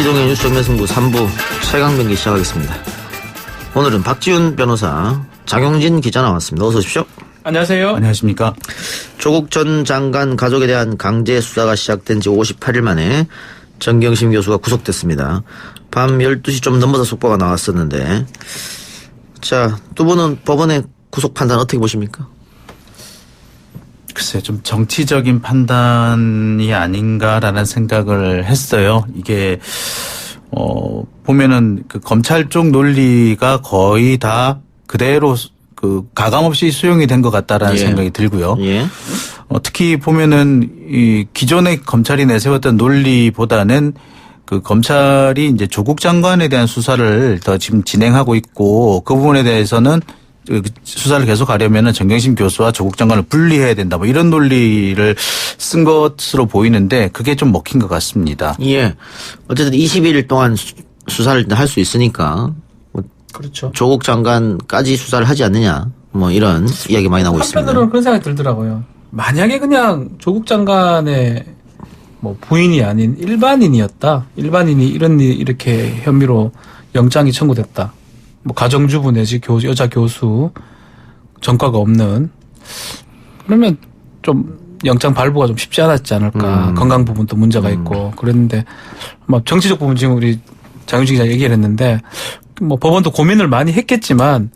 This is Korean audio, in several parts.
김종의 뉴스 정면승부 3부 최강병기 시작하겠습니다. 오늘은 박지훈 변호사, 장용진 기자 나왔습니다. 어서 오십시오. 안녕하세요. 안녕하십니까. 조국 전 장관 가족에 대한 강제 수사가 시작된 지 58일 만에 정경심 교수가 구속됐습니다. 밤 12시 좀 넘어서 속보가 나왔었는데, 자, 두 분은 법원의 구속 판단 어떻게 보십니까? 글쎄요, 좀 정치적인 판단이 아닌가라는 생각을 했어요. 이게 보면은 그 검찰 쪽 논리가 거의 다 그대로 그 가감 없이 수용이 된 것 같다라는 생각이 들고요. 특히 보면은 이 기존의 검찰이 내세웠던 논리보다는 그 검찰이 이제 조국 장관에 대한 수사를 더 지금 진행하고 있고, 그 부분에 대해서는 수사를 계속하려면은 정경심 교수와 조국 장관을 분리해야 된다, 뭐 이런 논리를 쓴 것으로 보이는데 그게 좀 먹힌 것 같습니다. 예. 어쨌든 21일 동안 수사를 할 수 있으니까. 그렇죠. 조국 장관까지 수사를 하지 않느냐, 뭐 이런 이야기 많이 나오고 있습니다. 한편으로는 그런 생각이 들더라고요. 만약에 그냥 조국 장관의 뭐 부인이 아닌 일반인이었다. 일반인이 이렇게 혐의로 영장이 청구됐다. 뭐 가정주부 내지 여자 교수, 전과가 없는, 그러면 좀 영장 발부가 좀 쉽지 않았지 않을까. 건강 부분도 문제가 있고 그랬는데, 뭐 정치적 부분 지금 우리 장윤식 기자 얘기를 했는데, 뭐 법원도 고민을 많이 했겠지만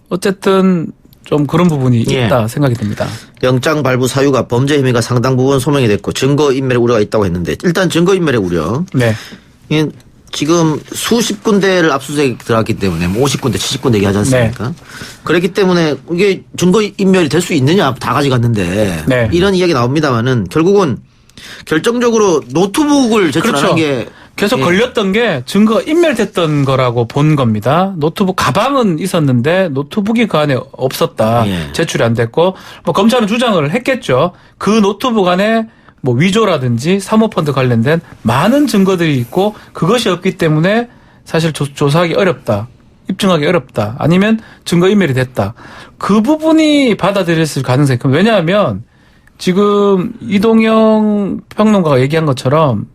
어쨌든 좀 그런 부분이 있다 생각이 듭니다. 영장 발부 사유가 범죄 혐의가 상당 부분 소명이 됐고 증거인멸의 우려가 있다고 했는데, 일단 증거인멸의 우려. 네. 지금 수십 군데를 압수수색 들어갔기 때문에 뭐 50군데, 70군데 얘기하지 않습니까? 네. 그렇기 때문에 이게 증거인멸이 될 수 있느냐, 다 가져갔는데. 네. 이런 이야기 나옵니다만은 결국은 결정적으로 노트북을 제출하는 게 계속 걸렸던 게 증거가 인멸됐던 거라고 본 겁니다. 노트북 가방은 있었는데 노트북이 그 안에 없었다. 제출이 안 됐고, 뭐 검찰은 주장을 했겠죠. 그 노트북 안에 뭐 위조라든지 사모펀드 관련된 많은 증거들이 있고 그것이 없기 때문에 사실 조사하기 어렵다. 입증하기 어렵다. 아니면 증거인멸이 됐다. 그 부분이 받아들였을 가능성이 큽니다. 왜냐하면 지금 이동영 평론가가 얘기한 것처럼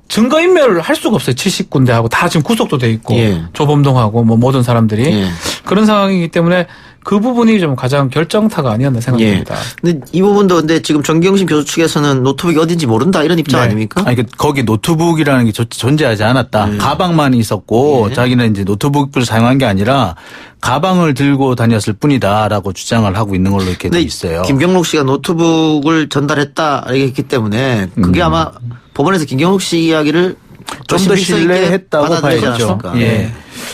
증거인멸을 할 수가 없어요. 70군데하고 다 지금 구속도 돼 있고, 조범동하고 뭐 모든 사람들이 그런 상황이기 때문에 그 부분이 좀 가장 결정타가 아니었나 생각합니다. 근데 이 부분도 근데 지금 정경심 교수 측에서는 노트북이 어딘지 모른다, 이런 입장 아닙니까? 아니, 거기 노트북이라는 게 존재하지 않았다. 가방만 있었고 자기는 이제 노트북을 사용한 게 아니라 가방을 들고 다녔을 뿐이다라고 주장을 하고 있는 걸로 이렇게 돼 있어요. 김경록 씨가 노트북을 전달했다 얘기했기 때문에 그게 아마 법원에서 김경록 씨 이야기를 좀 더 신뢰했다고 봐야죠. 예.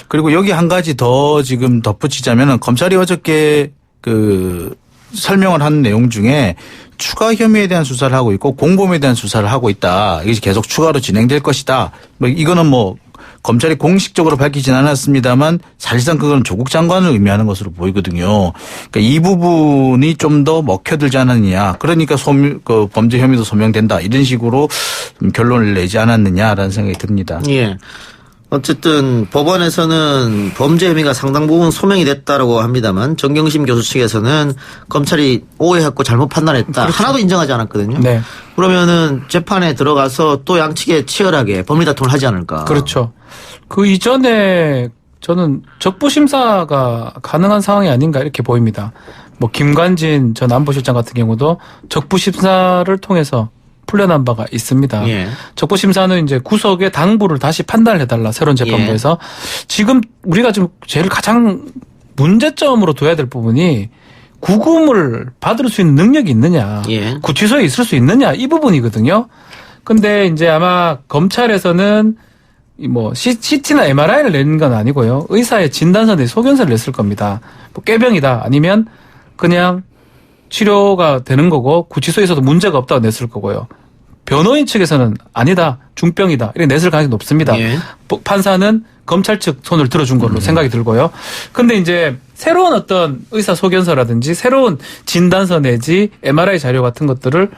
그리고 여기 한 가지 더 지금 덧붙이자면은 검찰이 어저께 그 설명을 한 내용 중에 추가 혐의에 대한 수사를 하고 있고 공범에 대한 수사를 하고 있다. 이게 계속 추가로 진행될 것이다. 뭐 이거는 뭐 검찰이 공식적으로 밝히진 않았습니다만 사실상 그건 조국 장관을 의미하는 것으로 보이거든요. 그러니까 이 부분이 좀 더 먹혀들지 않았느냐. 그러니까 그 범죄 혐의도 소명된다. 이런 식으로 결론을 내지 않았느냐라는 생각이 듭니다. 예. 어쨌든 법원에서는 범죄 혐의가 상당 부분 소명이 됐다라고 합니다만 정경심 교수 측에서는 검찰이 오해했고 잘못 판단했다. 그렇죠. 하나도 인정하지 않았거든요. 네. 그러면은 재판에 들어가서 또 양측에 치열하게 법리 다툼을 하지 않을까. 그렇죠. 그 이전에 저는 적부심사가 가능한 상황이 아닌가 이렇게 보입니다. 뭐 김관진 전 안보실장 같은 경우도 적부심사를 통해서 풀려난 바가 있습니다. 적부심사는 이제 구속의 당부를 다시 판단을 해달라, 새로운 재판부에서. 지금 우리가 지금 제일 가장 문제점으로 둬야 될 부분이 구금을 받을 수 있는 능력이 있느냐, 구치소에 있을 수 있느냐, 이 부분이거든요. 근데 이제 아마 검찰에서는 뭐 CT나 MRI를 내는 건 아니고요. 의사의 진단서 내 소견서를 냈을 겁니다. 뭐 꾀병이다, 아니면 그냥 치료가 되는 거고 구치소에서도 문제가 없다고 냈을 거고요. 변호인 측에서는 아니다, 중병이다, 이렇게 냈을 가능성이 높습니다. 판사는 검찰 측 손을 들어준 걸로 생각이 들고요. 근데 이제 새로운 어떤 의사 소견서라든지 새로운 진단서 내지 MRI 자료 같은 것들을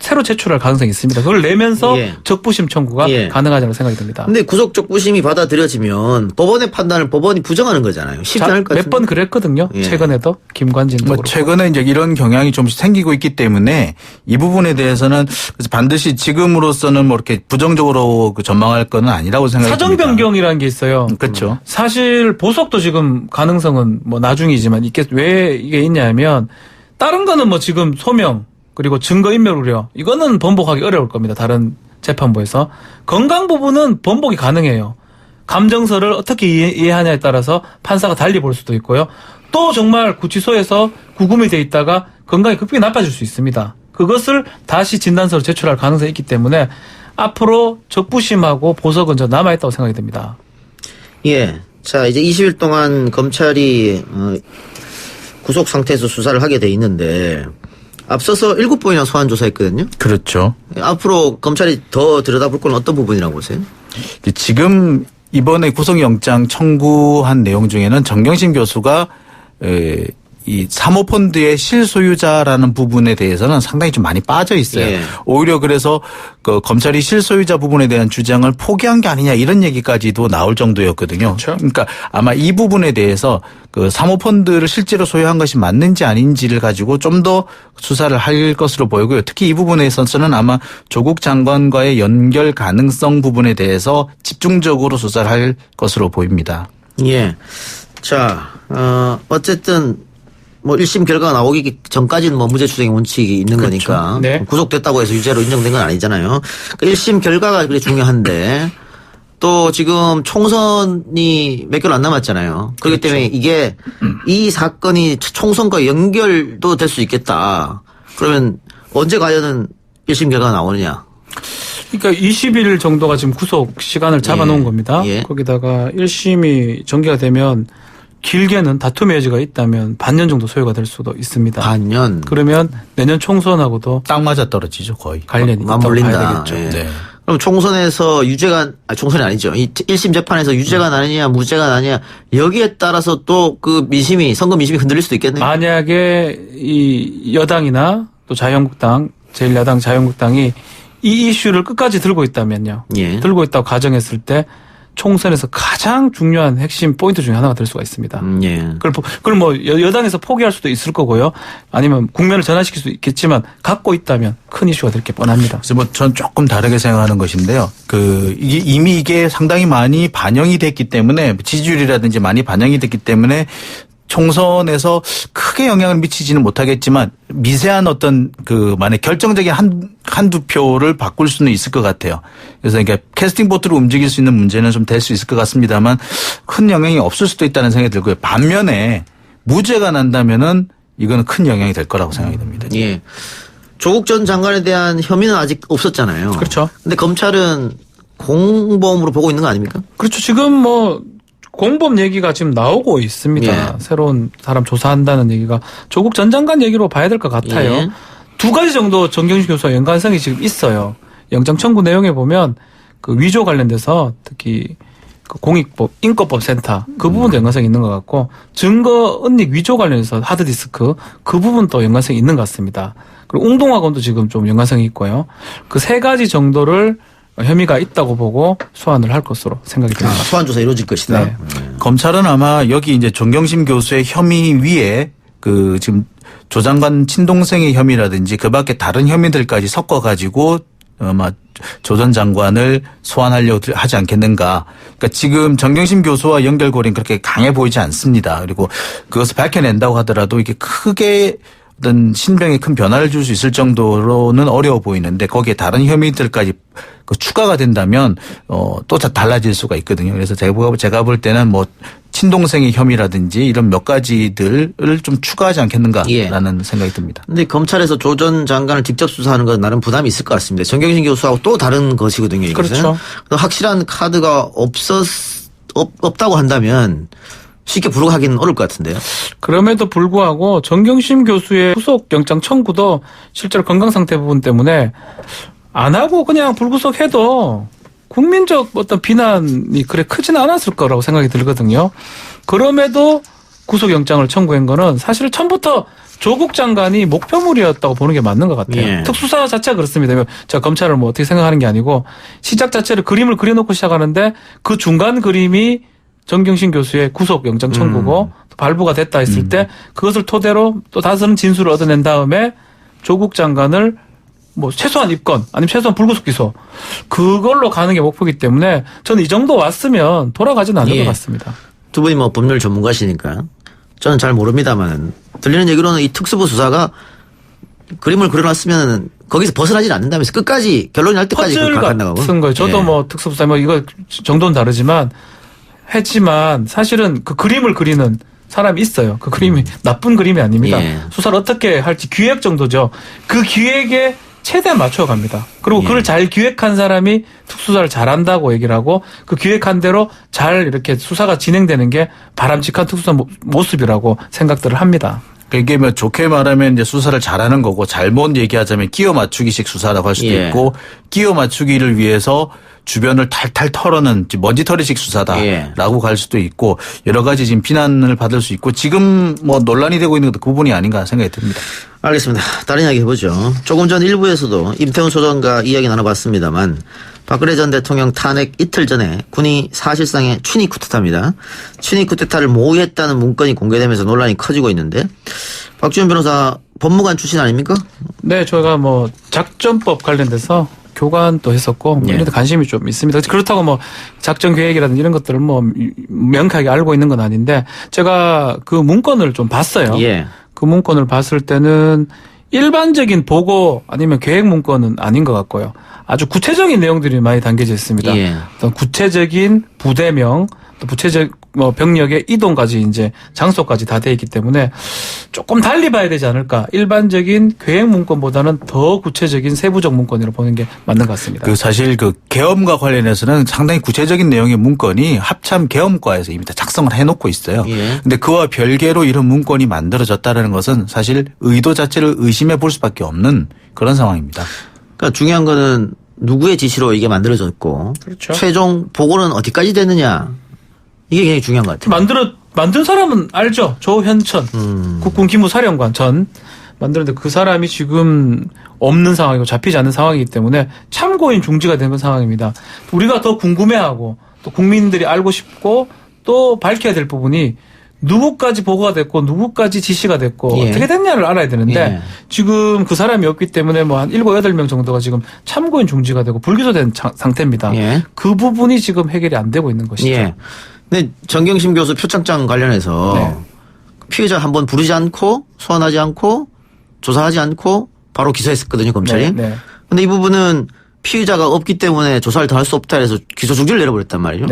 새로 제출할 가능성이 있습니다. 그걸 내면서 예. 적부심 청구가 예. 가능하다고 생각이 듭니다. 근데 구속 적부심이 받아들여지면 법원의 판단을 법원이 부정하는 거잖아요. 쉽지 않을 것 같은데. 몇 번 그랬거든요. 예. 최근에도 김관진도 뭐 그렇고. 최근에 이제 이런 경향이 좀 생기고 있기 때문에 이 부분에 대해서는 그래서 반드시 지금으로서는 뭐 이렇게 부정적으로 전망할 건 아니라고 생각합니다. 사정 변경이라는 게 있어요. 그렇죠. 사실 보석도 지금 가능성은 뭐 나중이지만 왜 이게 있냐면 다른 거는 뭐 지금 소명 그리고 증거인멸 우려 이거는 번복하기 어려울 겁니다. 다른 재판부에서. 건강 부분은 번복이 가능해요. 감정서를 어떻게 이해하냐에 따라서 판사가 달리 볼 수도 있고요. 또 정말 구치소에서 구금이 돼 있다가 건강이 급격히 나빠질 수 있습니다. 그것을 다시 진단서로 제출할 가능성이 있기 때문에 앞으로 적부심하고 보석은 저 남아있다고 생각이 됩니다. 예. 자, 이제 20일 동안 검찰이 구속 상태에서 수사를 하게 돼 있는데 앞서서 7번이나 소환 조사했거든요. 그렇죠. 앞으로 검찰이 더 들여다볼 건 어떤 부분이라고 보세요? 지금 이번에 구속영장 청구한 내용 중에는 정경심 교수가 이 사모펀드의 실소유자라는 부분에 대해서는 상당히 좀 많이 빠져 있어요. 예. 오히려 그래서 그 검찰이 실소유자 부분에 대한 주장을 포기한 게 아니냐 이런 얘기까지도 나올 정도였거든요. 그렇죠. 그러니까 아마 이 부분에 대해서 그 사모펀드를 실제로 소유한 것이 맞는지 아닌지를 가지고 좀 더 수사를 할 것으로 보이고요. 특히 이 부분에 있어서는 아마 조국 장관과의 연결 가능성 부분에 대해서 집중적으로 수사를 할 것으로 보입니다. 예. 자, 어쨌든 뭐 1심 결과가 나오기 전까지는 뭐 무죄 추정의 원칙이 있는 그렇죠. 거니까 네. 구속됐다고 해서 유죄로 인정된 건 아니잖아요. 그러니까 1심 결과가 그래 중요한데 또 지금 총선이 몇 개월 안 남았잖아요. 그렇기 때문에 이게 이 사건이 총선과 연결도 될 수 있겠다. 그러면 언제 과연은 1심 결과가 나오느냐. 그러니까 20일 정도가 지금 구속 시간을 잡아놓은 예. 겁니다. 예. 거기다가 1심이 전개가 되면 길게는 다툼의 여지가 있다면 반년 정도 소요가 될 수도 있습니다. 반년. 그러면 내년 총선하고도 딱 맞아 떨어지죠 거의. 관련이 있다고 맞물린다. 봐야 되겠죠. 예. 네. 그럼 총선에서 총선이 아니죠. 이 1심 재판에서 유죄가 나느냐 무죄가 나느냐 여기에 따라서 또 그 민심이 선거 민심이 흔들릴 수도 있겠네요. 만약에 이 여당이나 또 자유한국당, 제1야당 자유한국당이 이 이슈를 끝까지 들고 있다면요. 예. 들고 있다고 가정했을 때 총선에서 가장 중요한 핵심 포인트 중에 하나가 될 수가 있습니다. 예. 그걸 뭐 여당에서 포기할 수도 있을 거고요. 아니면 국면을 전환시킬 수도 있겠지만 갖고 있다면 큰 이슈가 될 게 뻔합니다. 그래서 뭐 전 조금 다르게 생각하는 것인데요. 이미 이게 상당히 많이 반영이 됐기 때문에 지지율이라든지 많이 반영이 됐기 때문에 총선에서 크게 영향을 미치지는 못하겠지만 미세한 어떤 만약 결정적인 한두 표를 바꿀 수는 있을 것 같아요. 그래서 그러니까 캐스팅 보트로 움직일 수 있는 문제는 좀 될 수 있을 것 같습니다만 큰 영향이 없을 수도 있다는 생각이 들고요. 반면에 무죄가 난다면은 이거는 큰 영향이 될 거라고 생각이 듭니다. 예. 조국 전 장관에 대한 혐의는 아직 없었잖아요. 그렇죠. 근데 검찰은 공범으로 보고 있는 거 아닙니까? 그렇죠. 지금 뭐 공범 얘기가 지금 나오고 있습니다. 예. 새로운 사람 조사한다는 얘기가 조국 전 장관 얘기로 봐야 될 것 같아요. 예. 두 가지 정도 정경심 교수와 연관성이 지금 있어요. 영장 청구 내용에 보면 그 위조 관련돼서 특히 그 공익법, 인권법 센터 그 부분도 연관성이 있는 것 같고 증거 은닉 위조 관련해서 하드디스크 그 부분도 연관성이 있는 것 같습니다. 그리고 웅동학원도 지금 좀 연관성이 있고요. 그 세 가지 정도를 혐의가 있다고 보고 소환을 할 것으로 생각이 듭니다. 소환 조사 이루어질 것이다. 네. 검찰은 아마 여기 이제 정경심 교수의 혐의 위에 지금 조 장관 친동생의 혐의라든지 그 밖에 다른 혐의들까지 섞어가지고 아마 조 전 장관을 소환하려고 하지 않겠는가. 그러니까 지금 정경심 교수와 연결고리는 그렇게 강해 보이지 않습니다. 그리고 그것을 밝혀낸다고 하더라도 이게 크게 어떤 신병에 큰 변화를 줄 수 있을 정도로는 어려워 보이는데 거기에 다른 혐의들까지 추가가 된다면 또 달라질 수가 있거든요. 그래서 제가 볼 때는 뭐 친동생의 혐의라든지 이런 몇 가지들을 좀 추가하지 않겠는가라는 예. 생각이 듭니다. 근데 검찰에서 조 전 장관을 직접 수사하는 건 나름 부담이 있을 것 같습니다. 정경심 교수하고 또 다른 것이거든요. 이것은. 그렇죠. 확실한 카드가 없다고 한다면 쉽게 불구하기는 어려울 것 같은데요. 그럼에도 불구하고 정경심 교수의 후속 영장 청구도 실제로 건강 상태 부분 때문에 안 하고 그냥 불구속해도 국민적 어떤 비난이 그래 크지는 않았을 거라고 생각이 들거든요. 그럼에도 구속영장을 청구한 거는 사실 처음부터 조국 장관이 목표물이었다고 보는 게 맞는 것 같아요. 예. 특수사 자체가 그렇습니다. 제가 검찰을 뭐 어떻게 생각하는 게 아니고 시작 자체를 그림을 그려놓고 시작하는데 그 중간 그림이 정경심 교수의 구속영장 청구고 발부가 됐다 했을 때 그것을 토대로 또 다른 진술을 얻어낸 다음에 조국 장관을 뭐 최소한 입건 아니면 최소한 불구속 기소 그걸로 가는 게 목표이기 때문에 저는 이 정도 왔으면 돌아가지는 않을 것 같습니다. 두 분이 뭐 법률 전문가시니까 저는 잘 모릅니다만 들리는 얘기로는 이 특수부 수사가 그림을 그려놨으면 거기서 벗어나질 않는다면서 끝까지 결론이 날 때까지 퍼즐 간다고. 같은 거예요. 저도 뭐 특수부사 뭐 이거 정도는 다르지만 했지만 사실은 그 그림을 그리는 사람이 있어요. 그 그림이 나쁜 그림이 아닙니다. 예. 수사를 어떻게 할지 기획 정도죠. 그 기획에 최대한 맞춰갑니다. 그리고 그걸 잘 기획한 사람이 특수사를 잘한다고 얘기를 하고 그 기획한 대로 잘 이렇게 수사가 진행되는 게 바람직한 특수사 모습이라고 생각들을 합니다. 이게 뭐 좋게 말하면 이제 수사를 잘하는 거고 잘못 얘기하자면 끼워 맞추기식 수사라고 할 수도 있고 끼워 맞추기를 위해서 주변을 탈탈 털어는 먼지털이식 수사다라고 갈 수도 있고 여러 가지 지금 비난을 받을 수 있고 지금 뭐 논란이 되고 있는 것도 그 부분이 아닌가 생각이 듭니다. 알겠습니다. 다른 이야기 해보죠. 조금 전 일부에서도 임태훈 소장과 이야기 나눠봤습니다만 박근혜 전 대통령 탄핵 이틀 전에 군이 사실상의 추니 쿠데타입니다. 추니 쿠데타를 모의했다는 문건이 공개되면서 논란이 커지고 있는데 박주현 변호사 법무관 출신 아닙니까? 네, 저희가 뭐 작전법 관련돼서 교관도 했었고 뭐 이런 데 관심이 좀 있습니다. 그렇다고 뭐 작전 계획이라든지 이런 것들을 뭐 명확하게 알고 있는 건 아닌데 제가 그 문건을 좀 봤어요. 예. 그 문건을 봤을 때는 일반적인 보고 아니면 계획 문건은 아닌 것 같고요. 아주 구체적인 내용들이 많이 담겨져 있습니다. 예. 어떤 구체적인 부대명, 또 구체적 뭐 병력의 이동까지 이제 장소까지 다 돼 있기 때문에 조금 달리 봐야 되지 않을까. 일반적인 계획 문건보다는 더 구체적인 세부적 문건으로 보는 게 맞는 것 같습니다. 그 사실 그 계엄과 관련해서는 상당히 구체적인 내용의 문건이 합참 계엄과에서 이미 다 작성을 해놓고 있어요. 그런데 그와 별개로 이런 문건이 만들어졌다는 것은 사실 의도 자체를 의심해 볼 수밖에 없는 그런 상황입니다. 그러니까 중요한 거는 누구의 지시로 이게 만들어졌고 그렇죠. 최종 보고는 어디까지 됐느냐 이게 굉장히 중요한 것 같아요. 만든 사람은 알죠. 조현천 국군 기무사령관 전 만들었는데 그 사람이 지금 없는 상황이고 잡히지 않는 상황이기 때문에 참고인 중지가 되는 상황입니다. 우리가 더 궁금해하고 또 국민들이 알고 싶고 또 밝혀야 될 부분이 누구까지 보고가 됐고 누구까지 지시가 됐고 어떻게 됐냐를 알아야 되는데 지금 그 사람이 없기 때문에 뭐 한 7, 8명 정도가 지금 참고인 중지가 되고 불기소된 상태입니다. 그 부분이 지금 해결이 안 되고 있는 것이죠. 근데 정경심 교수 표창장 관련해서 피의자 한번 부르지 않고 소환하지 않고 조사하지 않고 바로 기소했었거든요, 검찰이. 근데 이 부분은 피의자가 없기 때문에 조사를 더 할 수 없다 해서 기소 중지를 내려버렸단 말이죠.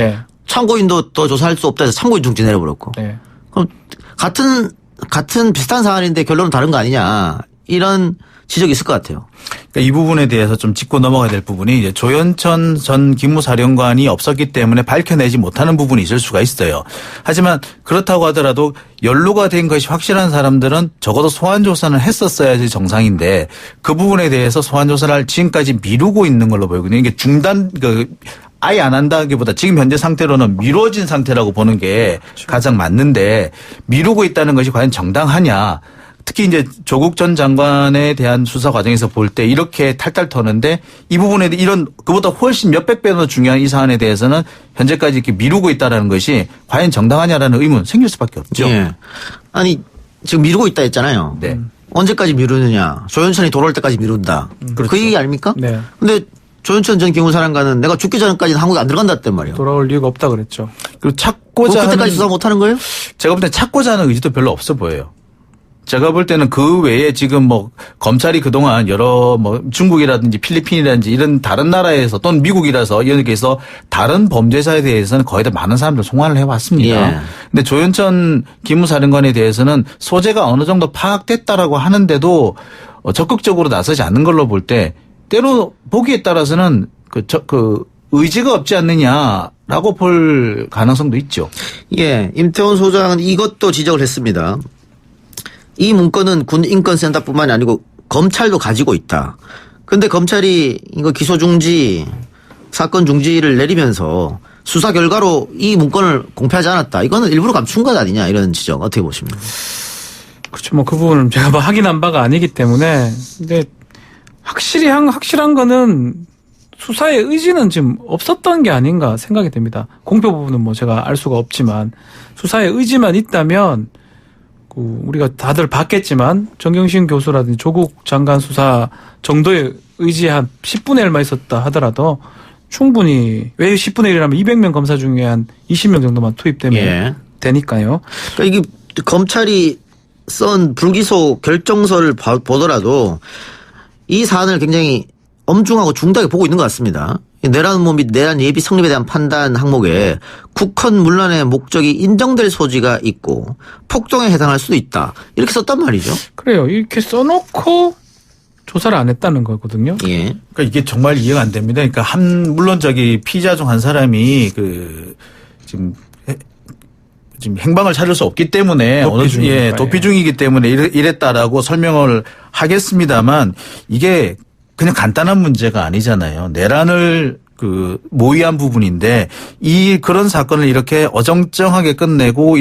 참고인도 더 조사할 수 없다 해서 참고인 중지 내려버렸고. 그럼 같은 비슷한 사안인데 결론은 다른 거 아니냐. 이런 지적이 있을 것 같아요. 그러니까 이 부분에 대해서 좀 짚고 넘어가야 될 부분이 이제 조현천 전 기무사령관이 없었기 때문에 밝혀내지 못하는 부분이 있을 수가 있어요. 하지만 그렇다고 하더라도 연루가 된 것이 확실한 사람들은 적어도 소환조사는 했었어야지 정상인데 그 부분에 대해서 소환조사를 지금까지 미루고 있는 걸로 보이거든요. 이게 아예 안 한다기보다 지금 현재 상태로는 미뤄진 상태라고 보는 게 가장 맞는데 미루고 있다는 것이 과연 정당하냐. 특히 이제 조국 전 장관에 대한 수사 과정에서 볼 때 이렇게 탈탈 터는데 이 부분에 이런 그보다 훨씬 몇백 배 더 중요한 이 사안에 대해서는 현재까지 이렇게 미루고 있다는 것이 과연 정당하냐라는 의문 생길 수밖에 없죠. 아니 지금 미루고 있다 했잖아요. 언제까지 미루느냐. 조현천이 돌아올 때까지 미룬다. 그 얘기 아닙니까? 근데 조현천 전 기무사령관은 내가 죽기 전까지는 한국에 안 들어간다 했단 말이에요. 돌아올 이유가 없다 그랬죠. 그리고 찾고자 하는 그때까지 수사 못하는 거예요? 제가 볼 때 찾고자 하는 의지도 별로 없어 보여요. 제가 볼 때는 그 외에 지금 뭐 검찰이 그동안 여러 뭐 중국이라든지 필리핀이라든지 이런 다른 나라에서 또는 미국이라서 여기에서 다른 범죄자에 대해서는 거의 다 많은 사람들 송환을 해왔습니다. 근데 조현천 기무사령관에 대해서는 소재가 어느 정도 파악됐다라고 하는데도 적극적으로 나서지 않는 걸로 볼 때 때로 보기에 따라서는 그 의지가 없지 않느냐라고 볼 가능성도 있죠. 임태훈 소장은 이것도 지적을 했습니다. 이 문건은 군 인권센터뿐만이 아니고 검찰도 가지고 있다. 그런데 검찰이 이거 기소 중지 사건 중지를 내리면서 수사 결과로 이 문건을 공표하지 않았다. 이거는 일부러 감춘 것 아니냐 이런 지적 어떻게 보십니까? 그렇죠. 뭐 그 부분은 제가 뭐 확인한 바가 아니기 때문에 근데 확실한 거는 수사의 의지는 지금 없었던 게 아닌가 생각이 됩니다. 공표 부분은 뭐 제가 알 수가 없지만 수사의 의지만 있다면 우리가 다들 봤겠지만 정경심 교수라든지 조국 장관 수사 정도의 의지에 한 10분의 1만 있었다 하더라도 충분히 왜 10분의 1이라면 200명 검사 중에 한 20명 정도만 투입되면 되니까요. 그러니까 이게 검찰이 쓴 불기소 결정서를 보더라도 이 사안을 굉장히 엄중하고 중대하게 보고 있는 것 같습니다. 내란 음모 및 내란 예비 성립에 대한 판단 항목에 국헌 문란의 목적이 인정될 소지가 있고 폭동에 해당할 수도 있다. 이렇게 썼단 말이죠. 그래요. 이렇게 써놓고 조사를 안 했다는 거거든요. 예. 그러니까 이게 정말 이해가 안 됩니다. 그러니까 물론 피의자 중 한 사람이 지금 행방을 찾을 수 없기 때문에 도피 중이기 때문에 이랬다라고 설명을 하겠습니다만 이게 그냥 간단한 문제가 아니잖아요. 내란을 모의한 부분인데 그런 사건을 이렇게 어정쩡하게 끝내고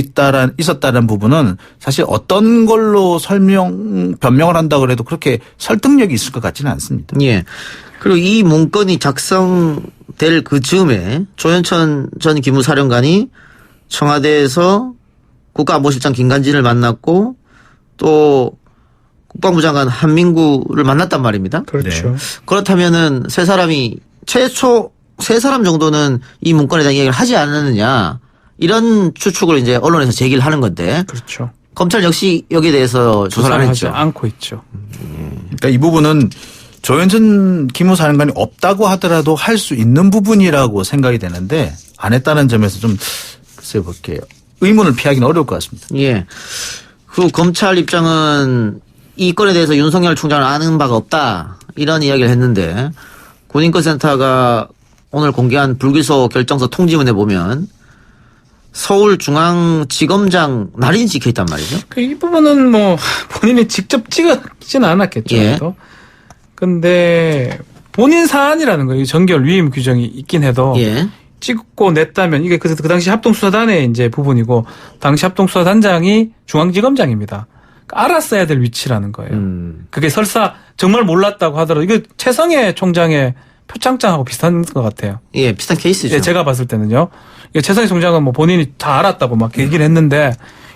있었다는 부분은 사실 어떤 걸로 변명을 한다고 그래도 그렇게 설득력이 있을 것 같지는 않습니다. 예. 그리고 이 문건이 작성될 그 즈음에 조현천 전 기무사령관이 청와대에서 국가안보실장 김관진을 만났고 또 국방부 장관 한민구를 만났단 말입니다. 그렇죠. 그렇다면은 최초 세 사람 정도는 이 문건에 대한 이야기를 하지 않았느냐 이런 추측을 이제 언론에서 제기를 하는 건데. 그렇죠. 검찰 역시 여기에 대해서 조사를 안 했죠. 하지 않고 있죠. 그러니까 이 부분은 조현천 기무사령관이 없다고 하더라도 할 수 있는 부분이라고 생각이 되는데 안 했다는 점에서 좀 글쎄 볼게요. 의문을 피하기는 어려울 것 같습니다. 예. 그 검찰 입장은 이 건에 대해서 윤석열 총장은 아는 바가 없다 이런 이야기를 했는데 군인권센터가 오늘 공개한 불기소 결정서 통지문에 보면 서울중앙지검장 날인이 찍혀 있단 말이죠. 이 부분은 뭐 본인이 직접 찍지는 않았겠죠. 예. 근데 본인 사안이라는 거예요. 전결 위임 규정이 있긴 해도 찍고 냈다면 이게 그 당시 합동수사단의 이제 부분이고 당시 합동수사단장이 중앙지검장입니다. 알았어야 될 위치라는 거예요. 그게 설사 정말 몰랐다고 하더라도 이거 최성해 총장의 표창장하고 비슷한 것 같아요. 예, 비슷한 케이스죠. 예, 제가 봤을 때는요. 최성해 총장은 뭐 본인이 다 알았다고 막 얘기를 했는데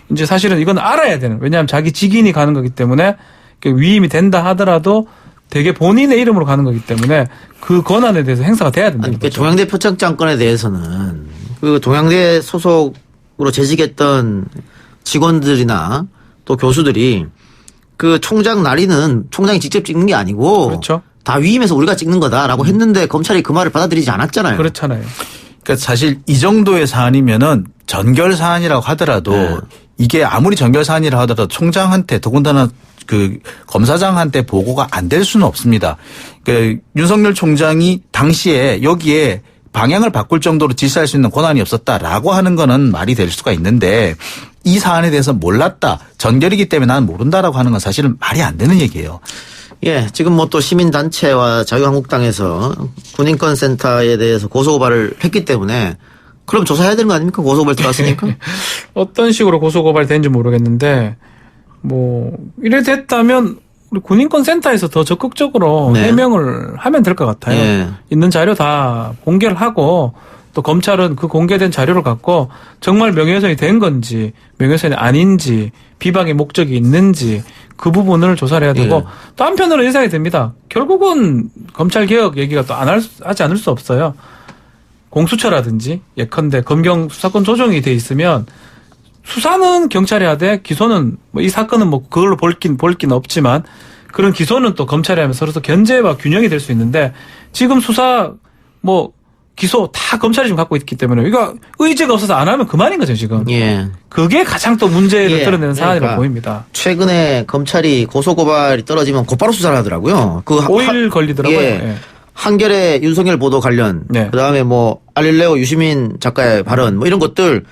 이제 사실은 이건 알아야 되는. 왜냐하면 자기 직인이 가는 거기 때문에 위임이 된다 하더라도 되게 본인의 이름으로 가는 거기 때문에 그 권한에 대해서 행사가 돼야 된다는 거죠. 동양대 표창장 건에 대해서는 그 동양대 소속으로 재직했던 직원들이나 또 교수들이 그 총장 날인은 총장이 직접 찍는 게 아니고 그렇죠. 다 위임해서 우리가 찍는 거다라고 했는데 검찰이 그 말을 받아들이지 않았잖아요. 그렇잖아요. 그러니까 사실 이 정도의 사안이면은 전결 사안이라고 하더라도 이게 아무리 전결 사안이라 하더라도 총장한테 더군다나 검사장한테 보고가 안 될 수는 없습니다. 윤석열 총장이 당시에 여기에 방향을 바꿀 정도로 지시할 수 있는 권한이 없었다라고 하는 거는 말이 될 수가 있는데 이 사안에 대해서 몰랐다. 전결이기 때문에 나는 모른다라고 하는 건 사실은 말이 안 되는 얘기예요. 예, 지금 뭐 또 시민단체와 자유한국당에서 군인권센터에 대해서 고소고발을 했기 때문에 그럼 조사해야 되는 거 아닙니까? 고소고발 들어왔으니까. 어떤 식으로 고소고발이 되는지 모르겠는데 뭐 이래 됐다면 우리 군인권센터에서 더 적극적으로 해명을 하면 될 것 같아요. 있는 자료 다 공개를 하고 또 검찰은 그 공개된 자료를 갖고 정말 명예훼손이 된 건지 명예훼손이 아닌지 비방의 목적이 있는지 그 부분을 조사를 해야 되고 또 한편으로 예상이 됩니다. 결국은 검찰개혁 얘기가 또 하지 않을 수 없어요. 공수처라든지 예컨대 검경 수사권 조정이 돼 있으면 수사는 경찰이 하되 기소는 뭐 이 사건은 뭐 그걸로 볼 긴 없지만 그런 기소는 또 검찰이 하면 서로 견제와 균형이 될 수 있는데 지금 수사 뭐 기소 다 검찰이 지금 갖고 있기 때문에 이거 의지가 없어서 안 하면 그만인 거죠 지금. 그게 가장 또 문제를 드러내는 사안이라고 보입니다. 최근에 검찰이 고소고발이 떨어지면 곧바로 수사를 하더라고요. 5일 걸리더라고요. 한겨레 윤석열 보도 관련 그다음에 뭐 알릴레오 유시민 작가의 발언 뭐 이런 것들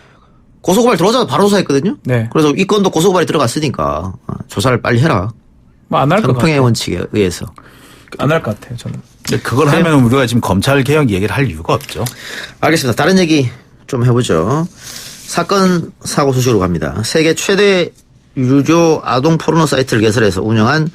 고소고발 들어오자마자 바로 조사했거든요. 그래서 이 건도 고소고발이 들어갔으니까 조사를 빨리 해라. 뭐 안 할 것 같아요. 평평의 원칙에 의해서. 안 할 것 같아요 저는. 그걸 하면 우리가 지금 검찰 개혁 얘기를 할 이유가 없죠. 알겠습니다. 다른 얘기 좀 해보죠. 사건 사고 소식으로 갑니다. 세계 최대 유료 아동 포르노 사이트를 개설해서 운영한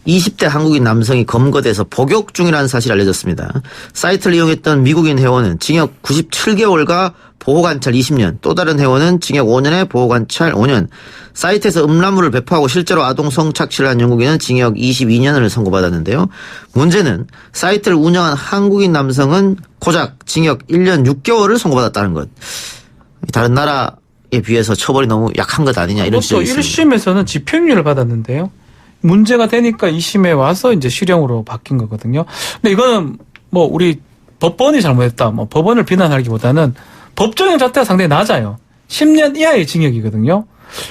20대 한국인 남성이 검거돼서 복역 중이라는 사실이 알려졌습니다. 사이트를 이용했던 미국인 회원은 징역 97개월과 보호관찰 20년, 또 다른 회원은 징역 5년에 보호관찰 5년, 사이트에서 음란물을 배포하고 실제로 아동 성착취를 한 영국인은 징역 22년을 선고받았는데요. 문제는 사이트를 운영한 한국인 남성은 고작 징역 1년 6개월을 선고받았다는 것. 다른 나라에 비해서 처벌이 너무 약한 것 아니냐 이런 지적이 있습니다. 1심에서는 집행유예를 받았는데요. 문제가 되니까 2심에 와서 이제 실형으로 바뀐 거거든요. 근데 이거는 뭐 우리 법원이 잘못했다, 뭐 법원을 비난하기보다는 법조형 자체가 상당히 낮아요. 10년 이하의 징역이거든요.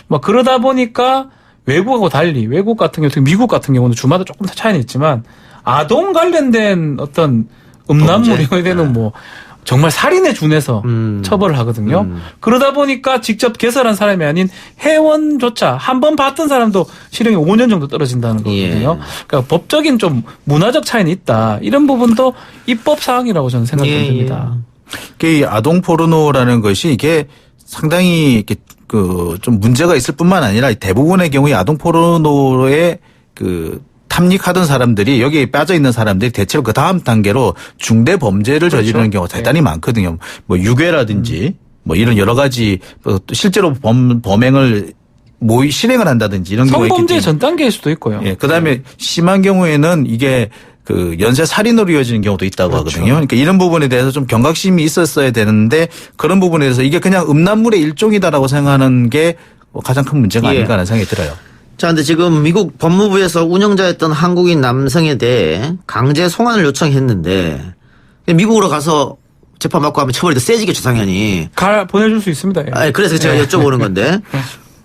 뭐 그러다 보니까 외국하고 달리 외국 같은 경우, 특히 미국 같은 경우는 주마다 조금 차이는 있지만 아동 관련된 어떤 음란물 이거에 대한 뭐 정말 살인에 준해서 처벌을 하거든요. 그러다 보니까 직접 개설한 사람이 아닌 회원조차 한 번 봤던 사람도 실형이 5년 정도 떨어진다는 거거든요. 그러니까 법적인 좀 문화적 차이는 있다. 이런 부분도 입법 사항이라고 저는 생각이 듭니다. 이 아동 포르노라는 것이 이게 상당히 이렇게 좀 문제가 있을 뿐만 아니라 대부분의 경우에 아동 포르노에 탐닉하던 사람들이 여기에 빠져 있는 사람들이 대체로 그 다음 단계로 중대 범죄를 저지르는 경우가 대단히 많거든요. 뭐 유괴라든지 뭐 이런 여러 가지 실제로 범행을 실행을 한다든지 이런 경우가 있기 때문에 성범죄 전 단계일 수도 있고요. 예. 그다음에 심한 경우에는 이게 연쇄 살인으로 이어지는 경우도 있다고 하거든요. 그러니까 이런 부분에 대해서 좀 경각심이 있었어야 되는데 그런 부분에 대해서 이게 그냥 음란물의 일종이다라고 생각하는 게 가장 큰 문제가 아닐까 하는 생각이 들어요. 자, 근데 지금 미국 법무부에서 운영자였던 한국인 남성에 대해 강제 송환을 요청했는데 미국으로 가서 재판 받고 하면 처벌이 더 세지겠죠, 당연히. 보내줄 수 있습니다. 예. 아니, 그래서 제가 여쭤보는 건데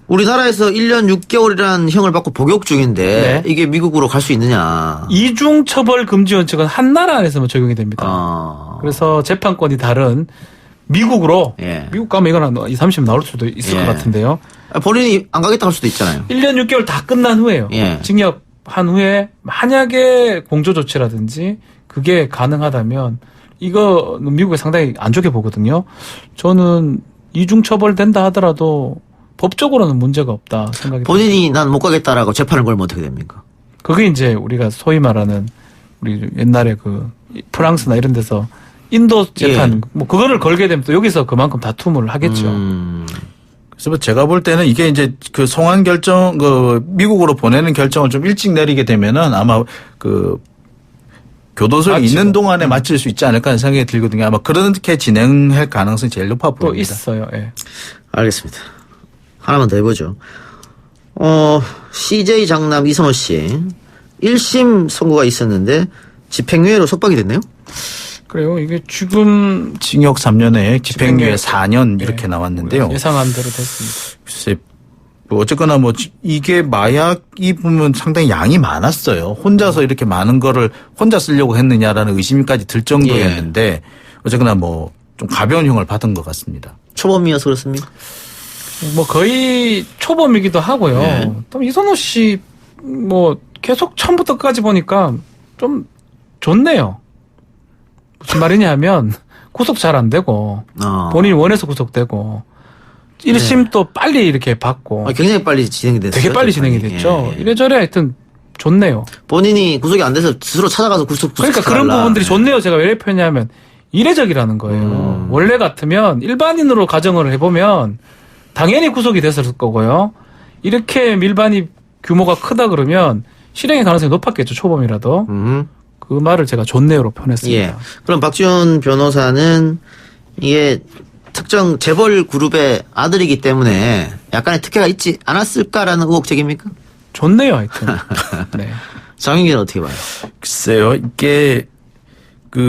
우리나라에서 1년 6개월이라는 형을 받고 복역 중인데 이게 미국으로 갈 수 있느냐. 이중 처벌 금지 원칙은 한 나라 안에서만 적용이 됩니다. 그래서 재판권이 다른 미국으로 미국 가면 이건 한 20, 30년 나올 수도 있을 것 같은데요. 본인이 안 가겠다 할 수도 있잖아요. 1년 6개월 다 끝난 후에요. 징역한 후에 만약에 공조조치라든지 그게 가능하다면 이거 미국에 상당히 안 좋게 보거든요. 저는 이중처벌 된다 하더라도 법적으로는 문제가 없다 생각이 본인이 난 못 가겠다라고 재판을 걸면 어떻게 됩니까? 그게 이제 우리가 소위 말하는 우리 옛날에 프랑스나 이런 데서 인도 재판 뭐 그거를 걸게 되면 또 여기서 그만큼 다툼을 하겠죠. 그래서 제가 볼 때는 이게 이제 송환 결정, 미국으로 보내는 결정을 좀 일찍 내리게 되면은 아마 교도소에 있는 동안에 마칠 수 있지 않을까 하는 생각이 들거든요. 아마 그렇게 진행할 가능성이 제일 높아 보입니다. 또 있어요. 예. 알겠습니다. 하나만 더 해보죠. CJ 장남 이선호 씨 1심 선고가 있었는데 집행유예로 속박이 됐네요. 그래요. 이게 지금 징역 3년에 집행유예 4년 이렇게 나왔는데요. 예상한 대로 됐습니다. 글쎄, 어쨌거나 이게 마약이 보면 상당히 양이 많았어요. 혼자서 이렇게 많은 거를 혼자 쓰려고 했느냐라는 의심까지 들 정도였는데 어쨌거나 좀 가벼운 형을 받은 것 같습니다. 초범이어서 그렇습니까? 거의 초범이기도 하고요. 또 이선호 씨 계속 처음부터 끝까지 보니까 좀 좋네요. 무슨 말이냐 하면 구속 잘 안 되고 본인이 원해서 구속되고 1심 또 빨리 이렇게 받고 굉장히 빨리 진행이 됐어요. 되게 빨리 진행이 됐죠. 이래저래 하여튼 좋네요. 본인이 구속이 안 돼서 스스로 찾아가서 구속 그러니까 그런 부분들이 좋네요. 제가 왜 표현하냐면 이례적이라는 거예요. 원래 같으면 일반인으로 가정을 해보면 당연히 구속이 됐을 거고요. 이렇게 밀반입 규모가 크다 그러면 실형의 가능성이 높았겠죠. 초범이라도. 그 말을 제가 좋네요로 표현했습니다. 그럼 박지원 변호사는 이게 특정 재벌 그룹의 아들이기 때문에 약간의 특혜가 있지 않았을까라는 의혹 제기입니까? 좋네요, 하여튼. 네. 장윤기는 어떻게 봐요? 글쎄요, 이게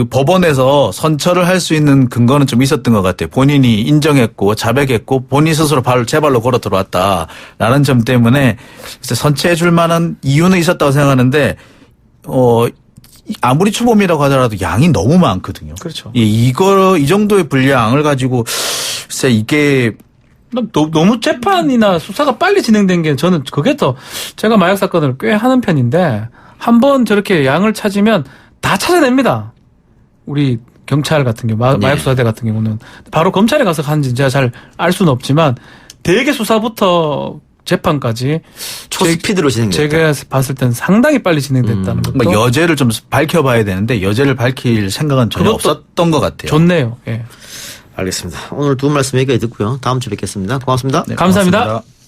법원에서 선처를 할 수 있는 근거는 좀 있었던 것 같아요. 본인이 인정했고 자백했고 본인 스스로 제 발로 걸어 들어왔다라는 점 때문에 선처해 줄 만한 이유는 있었다고 생각하는데 아무리 초범이라고 하더라도 양이 너무 많거든요. 그렇죠. 이 정도의 분량을 가지고 글쎄 이게 너무 재판이나 수사가 빨리 진행된 게 저는 그게 더 제가 마약 사건을 꽤 하는 편인데 한번 저렇게 양을 찾으면 다 찾아냅니다. 우리 경찰 같은 경우, 마약수사대 같은 경우는 바로 검찰에 가서 하는지 제가 잘 알 수는 없지만 대개 수사부터 재판까지 초스피드로 진행됐다. 제가 봤을 때는 상당히 빨리 진행됐다는 것도. 뭐 여죄를 좀 밝혀봐야 되는데 여죄를 밝힐 생각은 전혀 없었던 것 같아요. 좋네요. 예. 알겠습니다. 오늘 두 말씀 여기까지 듣고요. 다음 주에 뵙겠습니다. 고맙습니다. 네, 감사합니다. 고맙습니다.